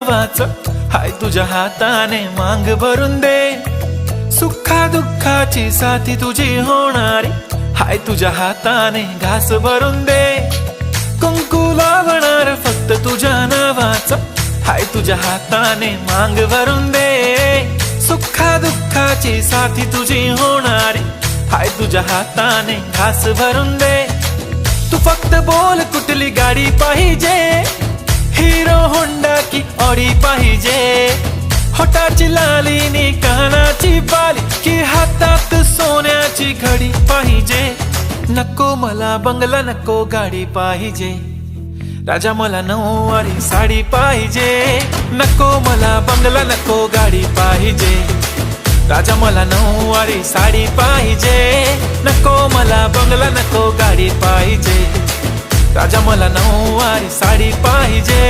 वाच हाय तुझ्या हाताने मांग भरून दे, सुखा दुःखाची साथी तुझी होणारी हाय तुझ्या हाताने घास भरून दे, कुंकू लावणार फक्त तुझ्या नावाचं हाय तुझ्या हाताने मांग भरून दे, सुखा दुःखाची साथी तुझी होणारी हाय तुझ्या हाताने घास भरून दे। तू फक्त बोल कुठली गाडी पाहिजे, हिरो होंडा की ऑडी पाहिजे, होटाची लाली नी कानाची बाली की हातात सोन्याची घडी पाहिजे। नको मला बंगला नको गाडी पाहिजे, राजा मला नऊवारी साडी पाहिजे, नको मला बंगला नको गाडी पाहिजे, राजा मला नऊवारी साडी पाहिजे, नको मला बंगला नको गाडी पाहिजे, राजा मला नऊवारी साडी पाहिजे।